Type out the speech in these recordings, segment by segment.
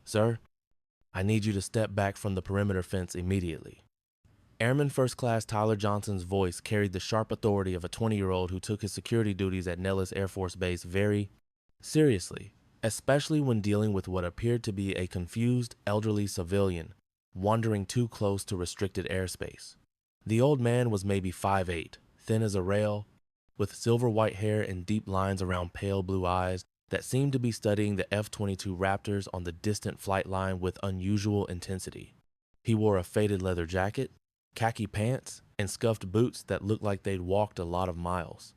Sir, I need you to step back from the perimeter fence immediately. Airman First Class Tyler Johnson's voice carried the sharp authority of a 20-year-old who took his security duties at Nellis Air Force Base very seriously, especially when dealing with what appeared to be a confused, elderly civilian wandering too close to restricted airspace. The old man was maybe 5'8", thin as a rail, with silver-white hair and deep lines around pale blue eyes that seemed to be studying the F-22 Raptors on the distant flight line with unusual intensity. He wore a faded leather jacket, khaki pants, and scuffed boots that looked like they'd walked a lot of miles.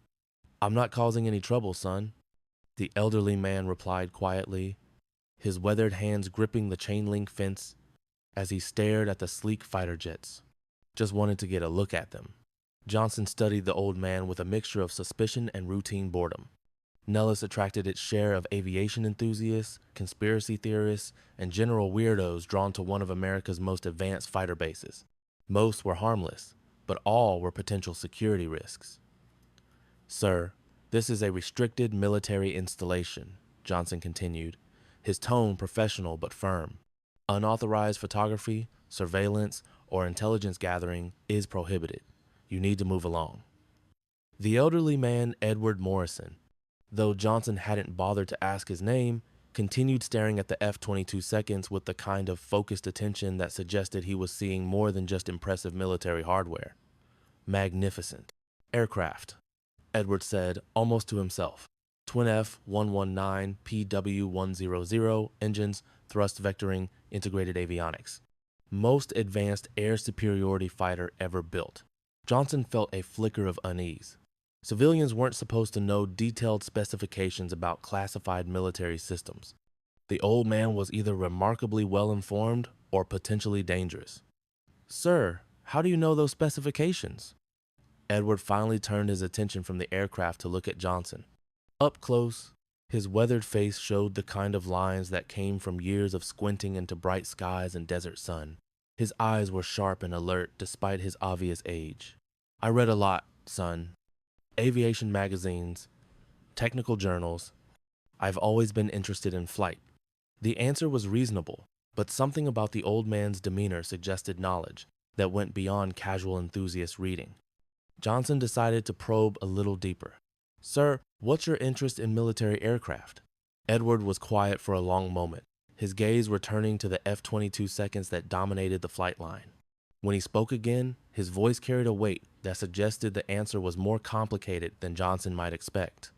"I'm not causing any trouble, son," the elderly man replied quietly, his weathered hands gripping the chain-link fence as he stared at the sleek fighter jets. "Just wanted to get a look at them." Johnson studied the old man with a mixture of suspicion and routine boredom. Nellis attracted its share of aviation enthusiasts, conspiracy theorists, and general weirdos drawn to one of America's most advanced fighter bases. Most were harmless, but all were potential security risks. "Sir, this is a restricted military installation," Johnson continued, his tone professional but firm. "Unauthorized photography, surveillance, or intelligence gathering is prohibited. You need to move along." The elderly man, Edward Morrison, though Johnson hadn't bothered to ask his name, continued staring at the F-22 seconds with the kind of focused attention that suggested he was seeing more than just impressive military hardware. "Magnificent aircraft," Edward said, almost to himself. "Twin F-119 PW-100 engines, thrust vectoring, integrated avionics. Most advanced air superiority fighter ever built." Johnson felt a flicker of unease. Civilians weren't supposed to know detailed specifications about classified military systems. The old man was either remarkably well-informed or potentially dangerous. "Sir, how do you know those specifications?" Edward finally turned his attention from the aircraft to look at Johnson. Up close, his weathered face showed the kind of lines that came from years of squinting into bright skies and desert sun. His eyes were sharp and alert despite his obvious age. "I read a lot, son. Aviation magazines, technical journals. I've always been interested in flight." The answer was reasonable, but something about the old man's demeanor suggested knowledge that went beyond casual enthusiast reading. Johnson decided to probe a little deeper. "Sir, what's your interest in military aircraft?" Edward was quiet for a long moment, his gaze returning to the F-22 seconds that dominated the flight line. When he spoke again, his voice carried a weight that suggested the answer was more complicated than Johnson might expect.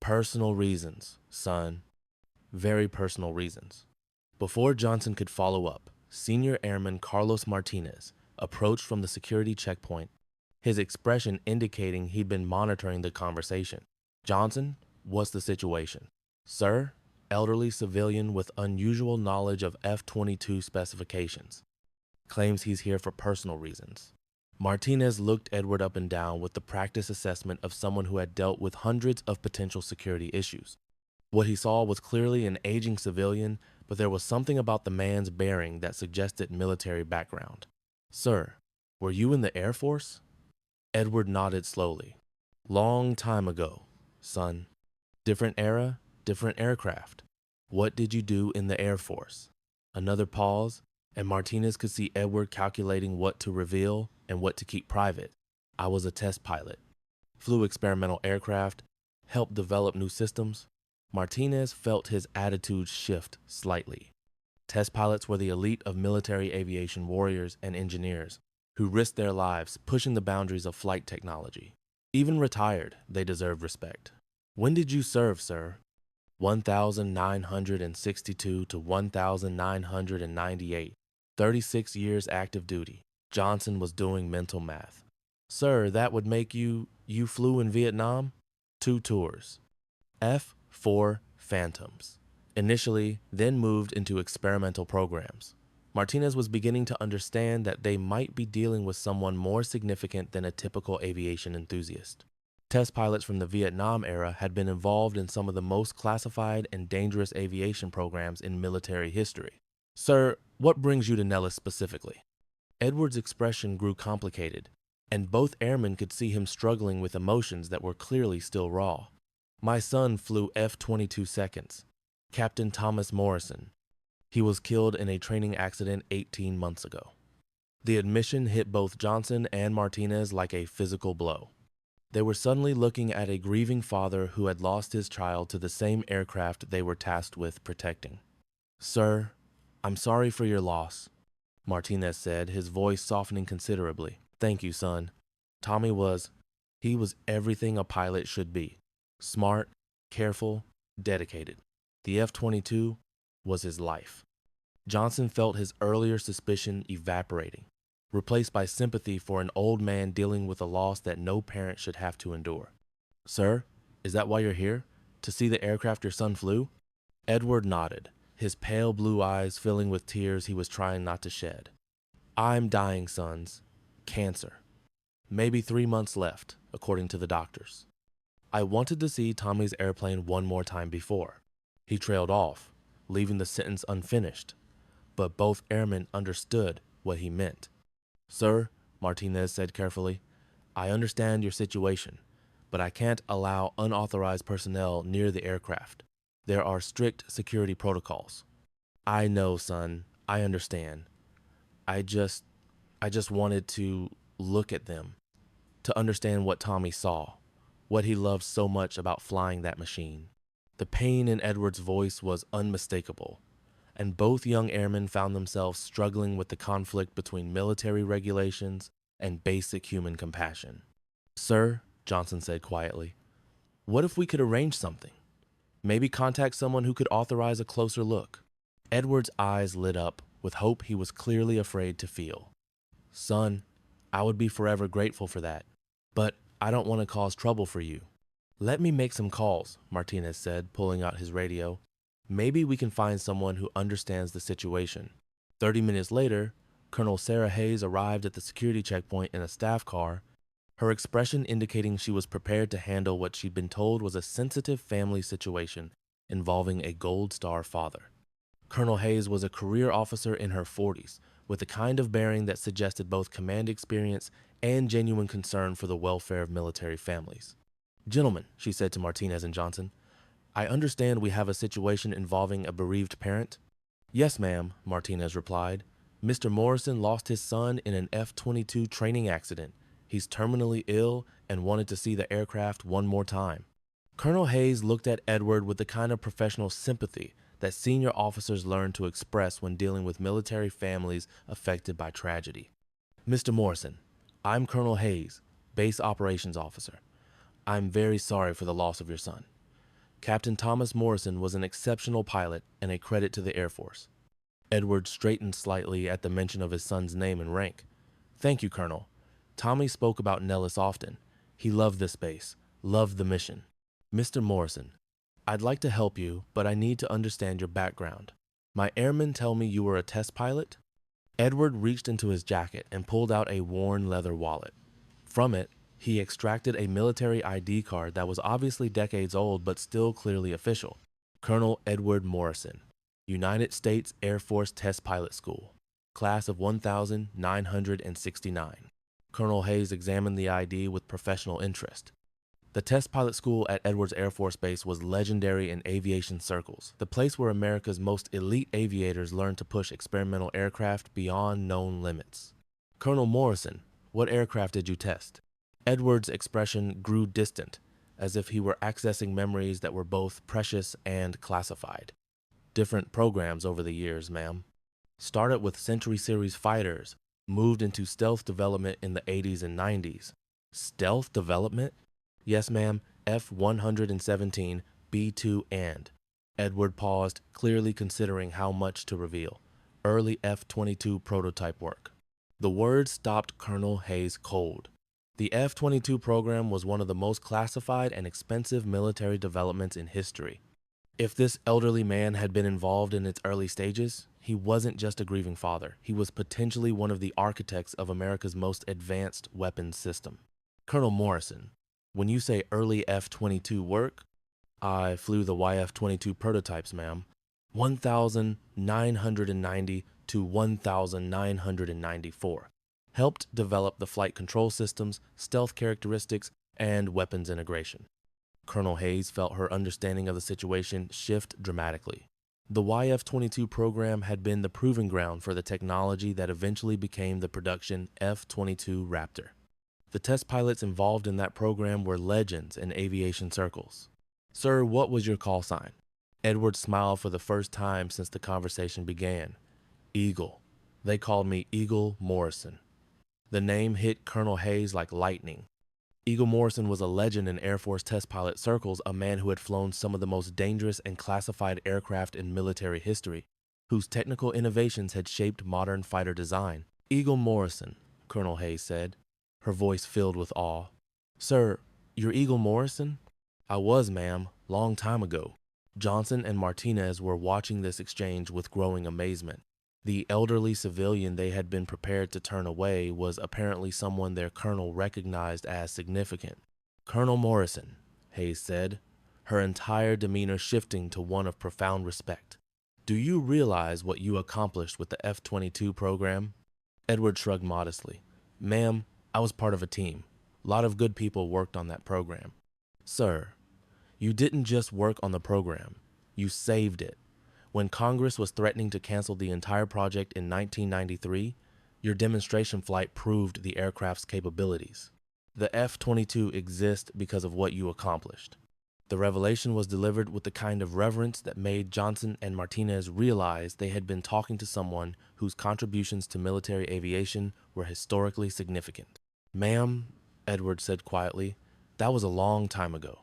"Personal reasons, son. Very personal reasons." Before Johnson could follow up, Senior Airman Carlos Martinez approached from the security checkpoint, his expression indicating he'd been monitoring the conversation. "Johnson, what's the situation?" "Sir, elderly civilian with unusual knowledge of F-22 specifications. Claims he's here for personal reasons." Martinez looked Edward up and down with the practice assessment of someone who had dealt with hundreds of potential security issues. What he saw was clearly an aging civilian, but there was something about the man's bearing that suggested military background. "Sir, were you in the Air Force?" Edward nodded slowly. "Long time ago, son. Different era, different aircraft. What did you do in the Air Force?" Another pause, and Martinez could see Edward calculating what to reveal and what to keep private. "I was a test pilot. Flew experimental aircraft, helped develop new systems." Martinez felt his attitude shift slightly. Test pilots were the elite of military aviation warriors and engineers who risked their lives pushing the boundaries of flight technology. Even retired, they deserved respect. "When did you serve, sir?" 1962 to 1998. 36 years active duty. Johnson was doing mental math. "Sir, that would make you flew in Vietnam?" 2 tours. F-4 Phantoms. Initially, then moved into experimental programs. Martinez was beginning to understand that they might be dealing with someone more significant than a typical aviation enthusiast. Test pilots from the Vietnam era had been involved in some of the most classified and dangerous aviation programs in military history. "Sir, what brings you to Nellis specifically?" Edward's expression grew complicated, and both airmen could see him struggling with emotions that were clearly still raw. "My son flew F-22 seconds. Captain Thomas Morrison. He was killed in a training accident 18 months ago. The admission hit both Johnson and Martinez like a physical blow. They were suddenly looking at a grieving father who had lost his child to the same aircraft they were tasked with protecting. "Sir, I'm sorry for your loss," Martinez said, his voice softening considerably. "Thank you, son. Tommy he was everything a pilot should be. Smart, careful, dedicated. The F-22 was his life." Johnson felt his earlier suspicion evaporating, replaced by sympathy for an old man dealing with a loss that no parent should have to endure. "Sir, is that why you're here? To see the aircraft your son flew?" Edward nodded, his pale blue eyes filling with tears he was trying not to shed. "I'm dying, sons. Cancer. Maybe 3 months left, according to the doctors. I wanted to see Tommy's airplane one more time before." He trailed off, leaving the sentence unfinished, but both airmen understood what he meant. "Sir," Martinez said carefully, "I understand your situation, but I can't allow unauthorized personnel near the aircraft. There are strict security protocols." "I know, son. I understand. I just wanted to look at them, to understand what Tommy saw, what he loved so much about flying that machine." The pain in Edward's voice was unmistakable, and both young airmen found themselves struggling with the conflict between military regulations and basic human compassion. "Sir," Johnson said quietly, "what if we could arrange something? Maybe contact someone who could authorize a closer look?" Edward's eyes lit up with hope he was clearly afraid to feel. "Son, I would be forever grateful for that, but I don't want to cause trouble for you." "Let me make some calls," Martinez said, pulling out his radio. "Maybe we can find someone who understands the situation." 30 minutes later, Colonel Sarah Hayes arrived at the security checkpoint in a staff car, her expression indicating she was prepared to handle what she'd been told was a sensitive family situation involving a Gold Star father. Colonel Hayes was a career officer in her 40s, with a kind of bearing that suggested both command experience and genuine concern for the welfare of military families. "Gentlemen," she said to Martinez and Johnson, "I understand we have a situation involving a bereaved parent." "Yes, ma'am," Martinez replied. "Mr. Morrison lost his son in an F-22 training accident. He's terminally ill and wanted to see the aircraft one more time." Colonel Hayes looked at Edward with the kind of professional sympathy that senior officers learn to express when dealing with military families affected by tragedy. "Mr. Morrison, I'm Colonel Hayes, Base Operations Officer. I'm very sorry for the loss of your son. Captain Thomas Morrison was an exceptional pilot and a credit to the Air Force." Edward straightened slightly at the mention of his son's name and rank. "Thank you, Colonel. Tommy spoke about Nellis often. He loved this base, loved the mission. Mr. Morrison, I'd like to help you, but I need to understand your background. My airmen tell me you were a test pilot?" Edward reached into his jacket and pulled out a worn leather wallet. From it, he extracted a military ID card that was obviously decades old but still clearly official. "Colonel Edward Morrison, United States Air Force Test Pilot School, class of 1969. Colonel Hayes examined the ID with professional interest. The test pilot school at Edwards Air Force Base was legendary in aviation circles, the place where America's most elite aviators learned to push experimental aircraft beyond known limits. "Colonel Morrison, what aircraft did you test?" Edward's expression grew distant, as if he were accessing memories that were both precious and classified. "Different programs over the years, ma'am. Started with Century Series fighters, moved into stealth development in the 80s and 90s. "Stealth development?" "Yes, ma'am, F-117, B-2 and." Edward paused, clearly considering how much to reveal. "Early F-22 prototype work." The words stopped Colonel Hayes cold. The F-22 program was one of the most classified and expensive military developments in history. If this elderly man had been involved in its early stages, he wasn't just a grieving father. He was potentially one of the architects of America's most advanced weapons system. "Colonel Morrison, when you say early F-22 work," "I flew the YF-22 prototypes, ma'am. 1990 to 1994. Helped develop the flight control systems, stealth characteristics, and weapons integration." Colonel Hayes felt her understanding of the situation shift dramatically. The YF-22 program had been the proving ground for the technology that eventually became the production F-22 Raptor. The test pilots involved in that program were legends in aviation circles. "Sir, what was your call sign?" Edward smiled for the first time since the conversation began. "Eagle. They called me Eagle Morrison." The name hit Colonel Hayes like lightning. Eagle Morrison was a legend in Air Force test pilot circles, a man who had flown some of the most dangerous and classified aircraft in military history, whose technical innovations had shaped modern fighter design. "Eagle Morrison," Colonel Hayes said, her voice filled with awe. "Sir, you're Eagle Morrison?" "I was, ma'am, long time ago." Johnson and Martinez were watching this exchange with growing amazement. The elderly civilian they had been prepared to turn away was apparently someone their colonel recognized as significant. "Colonel Morrison," Hayes said, her entire demeanor shifting to one of profound respect. "Do you realize what you accomplished with the F-22 program?" Edward shrugged modestly. "Ma'am, I was part of a team. A lot of good people worked on that program." "Sir, you didn't just work on the program. You saved it. When Congress was threatening to cancel the entire project in 1993, your demonstration flight proved the aircraft's capabilities. The F-22 exists because of what you accomplished." The revelation was delivered with the kind of reverence that made Johnson and Martinez realize they had been talking to someone whose contributions to military aviation were historically significant. "Ma'am," Edward said quietly, "that was a long time ago.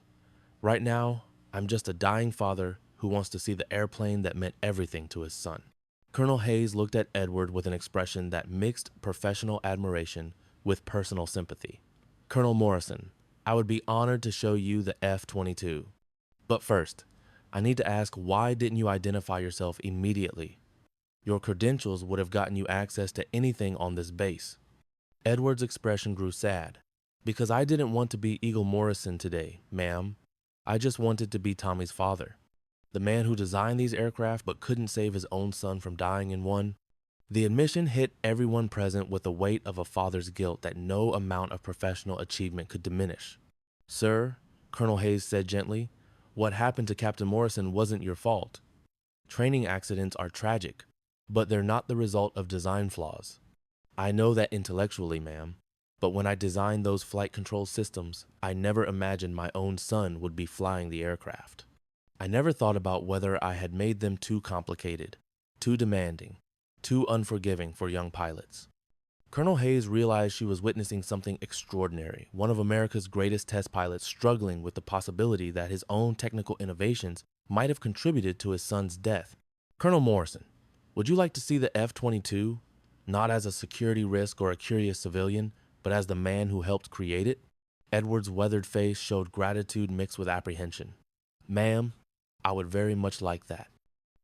Right now, I'm just a dying father who wants to see the airplane that meant everything to his son." Colonel Hayes looked at Edward with an expression that mixed professional admiration with personal sympathy. "Colonel Morrison, I would be honored to show you the F-22. But first, I need to ask, why didn't you identify yourself immediately? Your credentials would have gotten you access to anything on this base." Edward's expression grew sad. "Because I didn't want to be Eagle Morrison today, ma'am. I just wanted to be Tommy's father. The man who designed these aircraft but couldn't save his own son from dying in one." The admission hit everyone present with the weight of a father's guilt that no amount of professional achievement could diminish. "Sir," Colonel Hayes said gently, "what happened to Captain Morrison wasn't your fault. Training accidents are tragic, but they're not the result of design flaws. I know that intellectually, ma'am, but when I designed those flight control systems, I never imagined my own son would be flying the aircraft. I never thought about whether I had made them too complicated, too demanding, too unforgiving for young pilots." Colonel Hayes realized she was witnessing something extraordinary, one of America's greatest test pilots struggling with the possibility that his own technical innovations might have contributed to his son's death. "Colonel Morrison, would you like to see the F-22, not as a security risk or a curious civilian, but as the man who helped create it?" Edward's weathered face showed gratitude mixed with apprehension. "Ma'am, I would very much like that."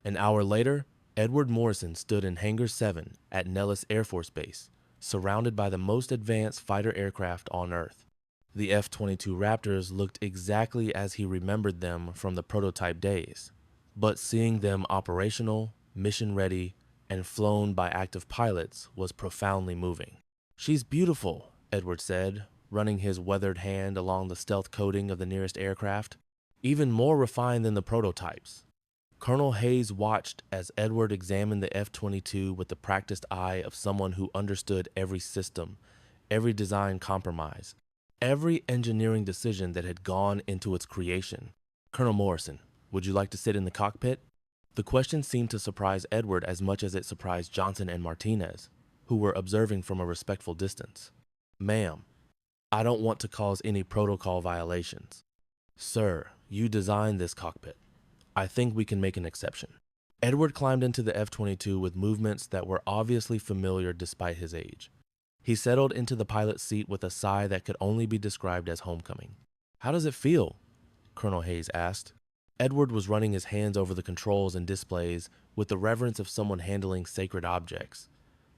An hour later, Edward Morrison stood in Hangar 7 at Nellis Air Force Base, surrounded by the most advanced fighter aircraft on Earth. The F-22 Raptors looked exactly as he remembered them from the prototype days, but seeing them operational, mission-ready, and flown by active pilots was profoundly moving. "She's beautiful," Edward said, running his weathered hand along the stealth coating of the nearest aircraft. "Even more refined than the prototypes." Colonel Hayes watched as Edward examined the F-22 with the practiced eye of someone who understood every system, every design compromise, every engineering decision that had gone into its creation. "Colonel Morrison, would you like to sit in the cockpit?" The question seemed to surprise Edward as much as it surprised Johnson and Martinez, who were observing from a respectful distance. "Ma'am, I don't want to cause any protocol violations." "Sir, you designed this cockpit. I think we can make an exception." Edward climbed into the F-22 with movements that were obviously familiar despite his age. He settled into the pilot's seat with a sigh that could only be described as homecoming. "How does it feel?" Colonel Hayes asked. Edward was running his hands over the controls and displays with the reverence of someone handling sacred objects,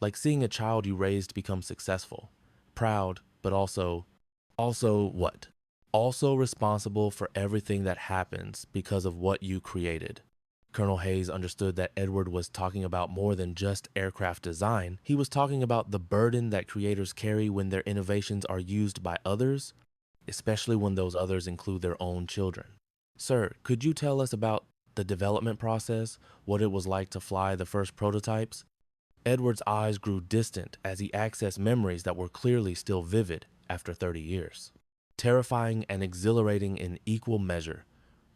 like seeing a child you raised become successful, proud, but also what? Also responsible for everything that happens because of what you created. Colonel Hayes understood that Edward was talking about more than just aircraft design. He was talking about the burden that creators carry when their innovations are used by others, especially when those others include their own children. "Sir, could you tell us about..." the development process, what it was like to fly the first prototypes. Edward's eyes grew distant as he accessed memories that were clearly still vivid after 30 years. Terrifying and exhilarating in equal measure,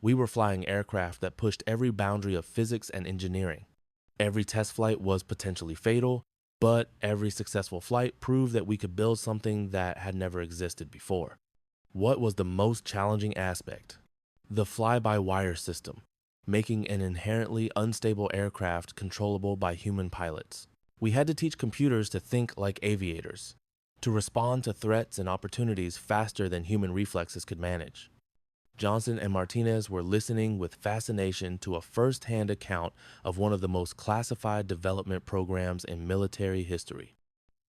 we were flying aircraft that pushed every boundary of physics and engineering. Every test flight was potentially fatal, but every successful flight proved that we could build something that had never existed before. What was the most challenging aspect? The fly-by-wire system, making an inherently unstable aircraft controllable by human pilots. We had to teach computers to think like aviators, to respond to threats and opportunities faster than human reflexes could manage. Johnson and Martinez were listening with fascination to a first-hand account of one of the most classified development programs in military history.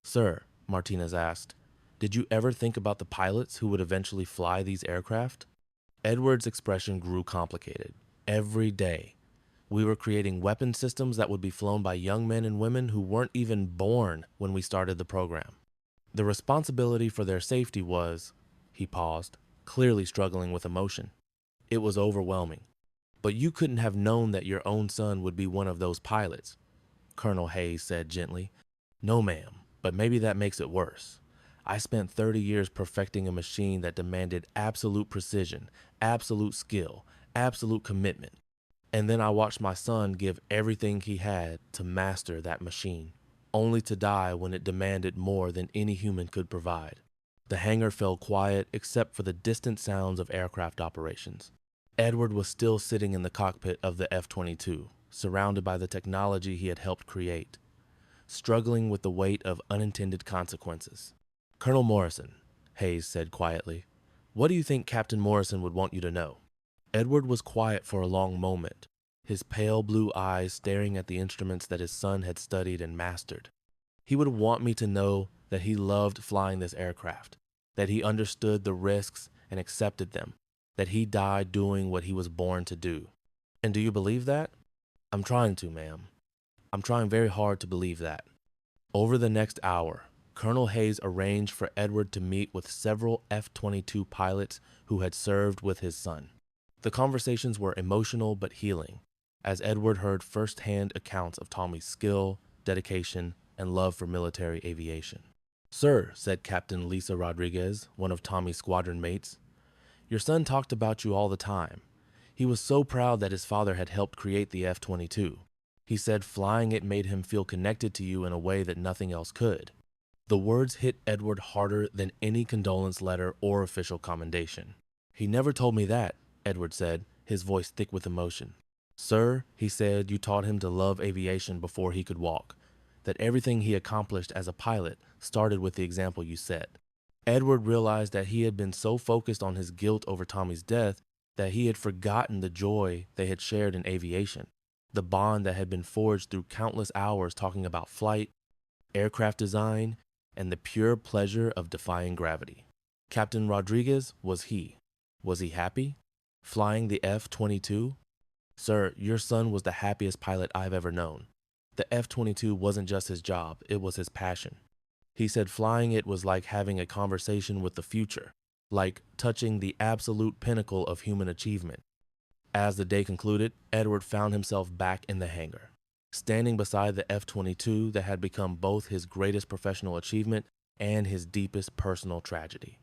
"Sir," Martinez asked, "did you ever think about the pilots who would eventually fly these aircraft?" Edward's expression grew complicated. Every day, we were creating weapon systems that would be flown by young men and women who weren't even born when we started the program. The responsibility for their safety was, he paused, clearly struggling with emotion. It was overwhelming. But you couldn't have known that your own son would be one of those pilots, Colonel Hayes said gently. No, ma'am, but maybe that makes it worse. I spent 30 years perfecting a machine that demanded absolute precision, absolute skill, absolute commitment. And then I watched my son give everything he had to master that machine, only to die when it demanded more than any human could provide. The hangar fell quiet except for the distant sounds of aircraft operations. Edward was still sitting in the cockpit of the F-22, surrounded by the technology he had helped create, struggling with the weight of unintended consequences. "Colonel Morrison," Hayes said quietly, "what do you think Captain Morrison would want you to know?" Edward was quiet for a long moment, his pale blue eyes staring at the instruments that his son had studied and mastered. "He would want me to know that he loved flying this aircraft, that he understood the risks and accepted them, that he died doing what he was born to do." "And do you believe that?" "I'm trying to, ma'am. I'm trying very hard to believe that." Over the next hour, Colonel Hayes arranged for Edward to meet with several F-22 pilots who had served with his son. The conversations were emotional but healing, as Edward heard first-hand accounts of Tommy's skill, dedication, and love for military aviation. "Sir," said Captain Lisa Rodriguez, one of Tommy's squadron mates, "your son talked about you all the time. He was so proud that his father had helped create the F-22. He said flying it made him feel connected to you in a way that nothing else could." The words hit Edward harder than any condolence letter or official commendation. "He never told me that," Edward said, his voice thick with emotion. "Sir," he said, "you taught him to love aviation before he could walk, that everything he accomplished as a pilot started with the example you set." Edward realized that he had been so focused on his guilt over Tommy's death that he had forgotten the joy they had shared in aviation, the bond that had been forged through countless hours talking about flight, aircraft design, and the pure pleasure of defying gravity. Captain Rodriguez was he. Was he happy? Flying the F-22? "Sir, your son was the happiest pilot I've ever known. The F-22 wasn't just his job, it was his passion. He said flying it was like having a conversation with the future, like touching the absolute pinnacle of human achievement." As the day concluded, Edward found himself back in the hangar, standing beside the F-22 that had become both his greatest professional achievement and his deepest personal tragedy.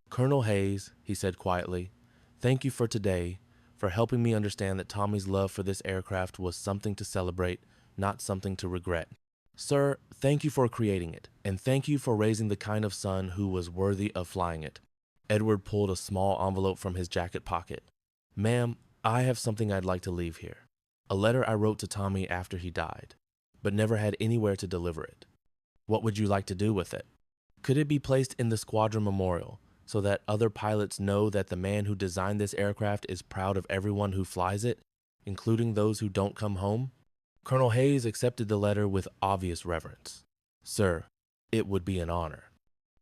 "Colonel Hayes," he said quietly, "thank you for today, for helping me understand that Tommy's love for this aircraft was something to celebrate, not something to regret. Sir, thank you for creating it, and thank you for raising the kind of son who was worthy of flying it." Edward pulled a small envelope from his jacket pocket. "Ma'am, I have something I'd like to leave here. A letter I wrote to Tommy after he died, but never had anywhere to deliver it. What would you like to do with it? Could it be placed in the squadron memorial so that other pilots know that the man who designed this aircraft is proud of everyone who flies it, including those who don't come home?" Colonel Hayes accepted the letter with obvious reverence. "Sir, it would be an honor."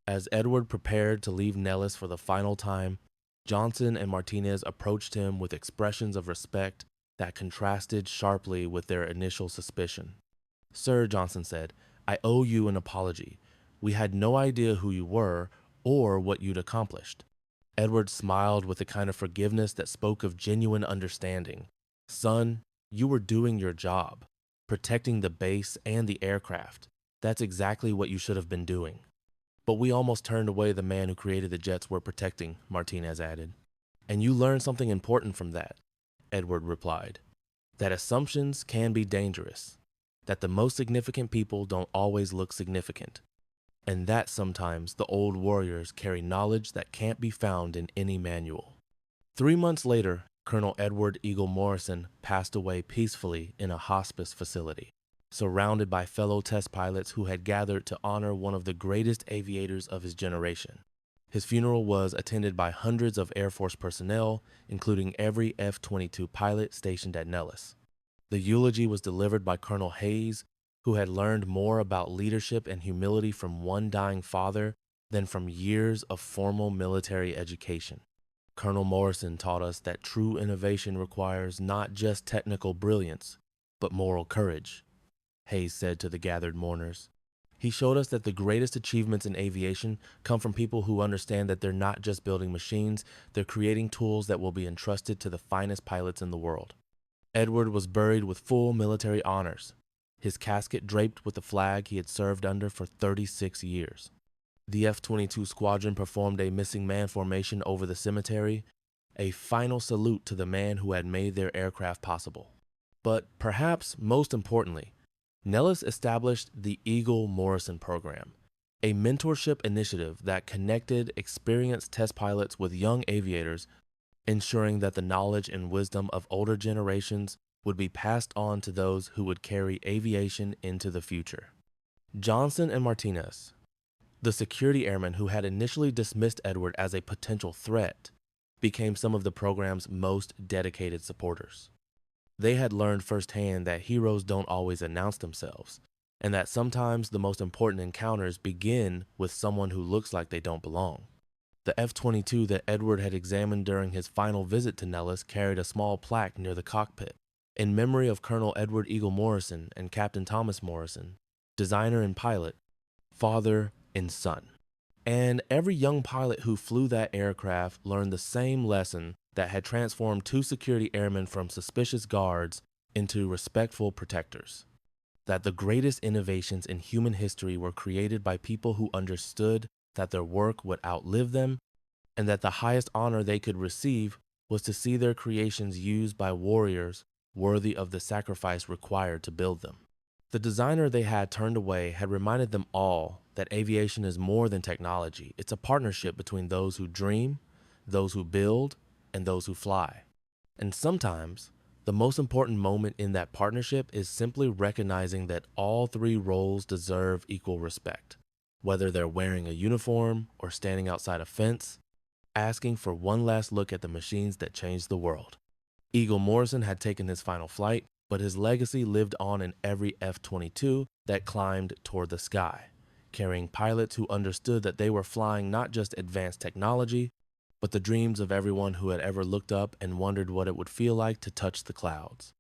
As Edward prepared to leave Nellis for the final time, Johnson and Martinez approached him with expressions of respect that contrasted sharply with their initial suspicion. "Sir," Johnson said, "I owe you an apology. We had no idea who you were or what you'd accomplished." Edward smiled with a kind of forgiveness that spoke of genuine understanding. Son, you were doing your job, protecting the base and the aircraft. That's exactly what you should have been doing. But we almost turned away the man who created the jets we're protecting, Martinez added. And you learned something important from that, Edward replied. That assumptions can be dangerous. That the most significant people don't always look significant. And that sometimes the old warriors carry knowledge that can't be found in any manual. 3 months later, Colonel Edward Eagle Morrison passed away peacefully in a hospice facility, surrounded by fellow test pilots who had gathered to honor one of the greatest aviators of his generation. His funeral was attended by hundreds of Air Force personnel, including every F-22 pilot stationed at Nellis. The eulogy was delivered by Colonel Hayes, who had learned more about leadership and humility from one dying father than from years of formal military education. Colonel Morrison taught us that true innovation requires not just technical brilliance, but moral courage, Hayes said to the gathered mourners. He showed us that the greatest achievements in aviation come from people who understand that they're not just building machines, they're creating tools that will be entrusted to the finest pilots in the world. Edward was buried with full military honors, his casket draped with the flag he had served under for 36 years. The F-22 squadron performed a missing man formation over the cemetery, a final salute to the man who had made their aircraft possible. But perhaps most importantly, Nellis established the Eagle Morrison program, a mentorship initiative that connected experienced test pilots with young aviators, ensuring that the knowledge and wisdom of older generations would be passed on to those who would carry aviation into the future. Johnson and Martinez, the security airmen who had initially dismissed Edward as a potential threat, became some of the program's most dedicated supporters. They had learned firsthand that heroes don't always announce themselves, and that sometimes the most important encounters begin with someone who looks like they don't belong. The F-22 that Edward had examined during his final visit to Nellis carried a small plaque near the cockpit, in memory of Colonel Edward Eagle Morrison and Captain Thomas Morrison, designer and pilot, father and son. And every young pilot who flew that aircraft learned the same lesson that had transformed 2 security airmen from suspicious guards into respectful protectors. That the greatest innovations in human history were created by people who understood that their work would outlive them, and that the highest honor they could receive was to see their creations used by warriors worthy of the sacrifice required to build them. The designer they had turned away had reminded them all that aviation is more than technology. It's a partnership between those who dream, those who build, and those who fly. And sometimes, the most important moment in that partnership is simply recognizing that all 3 roles deserve equal respect. Whether they're wearing a uniform or standing outside a fence, asking for one last look at the machines that changed the world. Eagle Morrison had taken his final flight, but his legacy lived on in every F-22 that climbed toward the sky, carrying pilots who understood that they were flying not just advanced technology, but the dreams of everyone who had ever looked up and wondered what it would feel like to touch the clouds.